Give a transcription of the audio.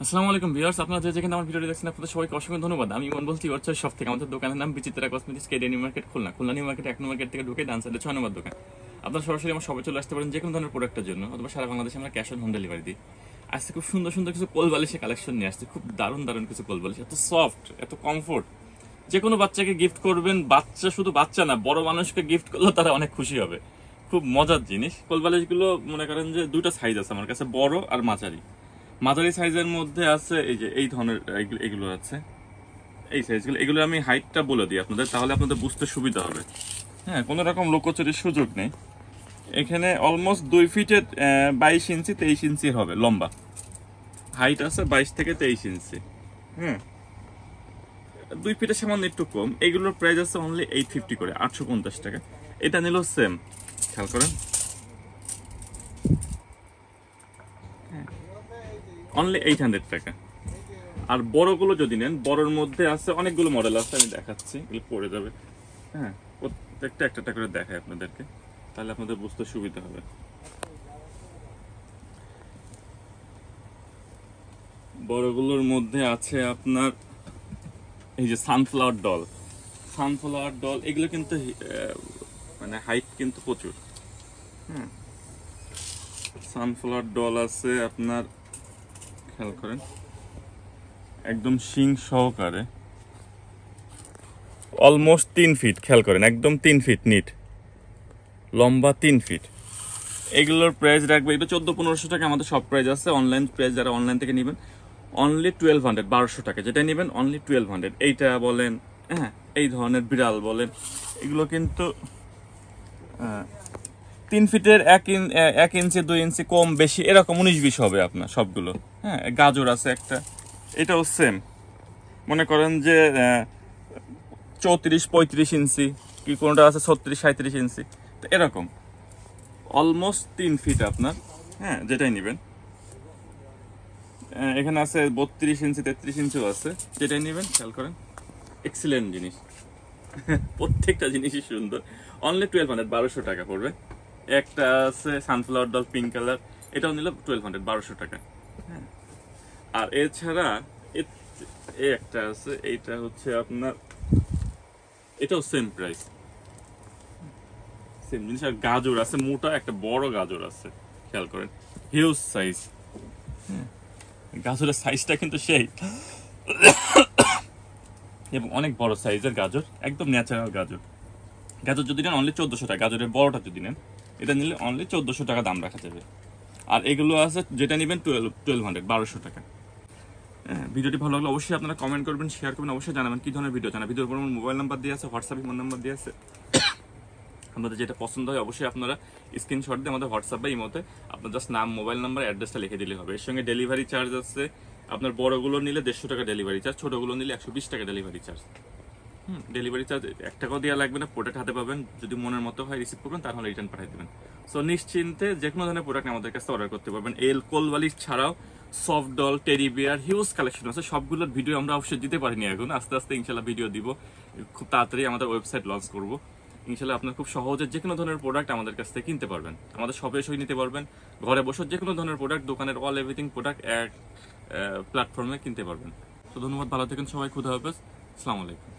আসসালামু আলাইকুম ভিউয়ার্স, আপনারা যে যেখানে আমার ভিডিওটি দেখছেন আপনাদের সবাইকে অসংখ্য ধন্যবাদ। আমি ইমন বলছি ওয়ার্কশপ শপ থেকে। আমাদের দোকানের নাম Bichitra cosmetics, KD new market, Khulna new market 1 নম্বর গেট থেকে ঢুকে ডান সাইডে 6 নম্বর দোকান। আপনারা সরাসরি আমার শপে চলে আসতে পারেন যে কোনো ধরনের প্রোডাক্টের জন্য, অথবা সারা বাংলাদেশে আমরা ক্যাশ অন হোম ডেলিভারি দিই। আজকে খুব সুন্দর সুন্দর কিছু কোল বালিশের কালেকশন নিয়ে আসছে, খুব দারুণ দারুণ কিছু কোল বালিশ, এত সফট, এত কমফোর্ট। যে কোনো বাচ্চাকে গিফট করবেন, বাচ্চা শুধু বাচ্চা না, বড় মানুষকে গিফট করলেও তারা অনেক খুশি হবে। খুব মজার জিনিস। কোল বালিশগুলো মনে করেন যে দুটো সাইজ আছে আমার কাছে, বড় আর মাঝারি। মাঝারি সাইজের মধ্যে আছে এই যে এই ধরনের এগুলো আছে, এই সাইজগুলো। এগুলো আমি হাইটটা বলে দিই আপনাদের, তাহলে আপনাদের বুঝতে সুবিধা হবে। হ্যাঁ, কোনো রকম লোকোচুরির সুযোগ নেই এখানে। অলমোস্ট 2 ফিটের 22 ইঞ্চি 23 ইঞ্চির হবে লম্বা। হাইট আছে 22 থেকে 23 ইঞ্চি। হ্যাঁ, 2 ফিটের সামান্য একটু কম। এগুলোর প্রাইস আছে অনলি 850 করে, 850 টাকা। এটা নিলেও সেম, খেয়াল করেন, অনলি 800 টাকা। আর বড়গুলো যদি নেন, বড়র মধ্যে আছে অনেকগুলো মডেল আছে, আমি দেখাচ্ছি, এগুলো পড়ে যাবে। হ্যাঁ, প্রত্যেকটা একটা করে দেখাই আপনাদেরকে, তাহলে আপনাদের বুঝতে সুবিধা হবে। বড়গুলোর মধ্যে আছে আপনার এই যে সানফ্লাওয়ার ডল। সানফ্লাওয়ার ডল এগুলো কিন্তু মানে হাইট কিন্তু প্রচুর। হ্যাঁ, সানফ্লাওয়ার ডল আছে আপনার, খেয়াল করেন, একদম শিং সহকারে, অলমোস্ট 3 ফিট। খেয়াল করেন, একদম 3 ফিট নিট, লম্বা 3 ফিট। এগুলোর প্রাইস রাখবে, এটা 1400-1500 টাকা আমাদের সব প্রাইস আছে। অনলাইন প্রাইস যারা অনলাইন থেকে নেবেন অনলি 1200, 1200 টাকা যেটা নেবেন অনলি 1200। এইটা বলেন, হ্যাঁ, এই ধরনের বিড়াল বলেন, এগুলো কিন্তু 3 ফিটের 1 ইঞ্চি 2 ইঞ্চি কম বেশি এরকম 19-20 হবে আপনার সবগুলো। হ্যাঁ, গাজর আছে একটা, এটাও সেম, মনে করেন যে 34-35 ইঞ্চি, কি কোনটা আছে 36-37 ইঞ্চি, তো এরকম অলমোস্ট 3 ফিট আপনার। হ্যাঁ, যেটাই নেবেন। এখানে আছে 32 ইঞ্চি 33 ইঞ্চিও আছে, যেটাই নেবেন। খেয়াল করেন, এক্সিলেন্ট জিনিস। প্রত্যেকটা জিনিসই সুন্দর। অনলি 1200, 1200 টাকা পড়বে। একটা আছে সানফ্লাওয়ার ডল পিঙ্ক কালার, এটাও নিলে 1200, 1200 টাকা। হ্যাঁ, আর এছাড়া একটা আছে, এইটা হচ্ছে আপনার, এটাও সেম প্রাইস, সেম জিনিস। আর গাজর আছে মোটা একটা বড় গাজর আছে, খেয়াল করেন, হিউজ সাইজ। গাজরের সাইজটা কিন্তু সেই, এবং অনেক বড় সাইজের গাজর, একদম ন্যাচারাল গাজর। গাজর যদি নেন অনলি 1400 টাকা, গাজরের বড়টা যদি নেন এটা নিলে অনলি 1400 টাকা দাম রাখা যাবে। আর এগুলো আছে যেটা নেবেন 1200, 1200 টাকা। হ্যাঁ, ভিডিওটি ভালো লাগলে অবশ্যই আপনারা কমেন্ট করবেন, শেয়ার করবেন, অবশ্যই জানাবেন কি ধরনের ভিডিও চান। ভিডিওর উপর আমার মোবাইল নাম্বার দিয়ে আছে, হোয়াটসঅ্যাপে ফোন নাম্বার দিয়ে আছে। আপনাদের যেটা পছন্দ হয় অবশ্যই আপনারা স্ক্রিনশট দিয়ে আমাদের হোয়াটসঅ্যাপ বা ইমোতে আপনার জাস্ট নাম, মোবাইল নাম্বার, অ্যাড্রেসটা লিখে দিলে হবে। এর সঙ্গে ডেলিভারি চার্জ আছে। আপনার বড়গুলো নিলে 150 টাকা ডেলিভারি চার্জ, ছোটগুলো নিলে 120 টাকা ডেলিভারি চার্জ। ডেলিভারি চার্জ 1 টাকাও দেওয়া লাগবে না, প্রোডাক্ট হাতে পাবেন। যদি মনের মতো হয় রিসিভ করবেন, তাহলে রিটার্ন পাঠিয়ে দেবেন। সো নিশ্চিন্তে যে কোনো ধরনের প্রোডাক্ট আমাদের কাছে অর্ডার করতে পারবেন। কোল বালিশ ছাড়াও soft doll, teddy bear, huge collection আছে। সবগুলোর ভিডিও আমরা অবশ্যই দিতে পারিনি এখন, আস্তে আস্তে ইনশাল্লাহ ভিডিও দিব। খুব তাড়াতাড়ি আমাদের ওয়েবসাইট লঞ্চ করবো ইনশাল্লাহ। আপনার খুব সহজে যে কোনো ধরনের প্রোডাক্ট আমাদের কাছ থেকে কিনতে পারবেন, আমাদের শপে এসেই নিতে পারবেন। ঘরে বসে যে কোনো ধরনের প্রোডাক্ট, দোকানের অল এভরিথিং প্রোডাক্ট এক প্ল্যাটফর্মে কিনতে পারবেন। তো ধন্যবাদ, ভালো থাকেন সবাই, খুদা হাফেজ, আসসালামু আলাইকুম।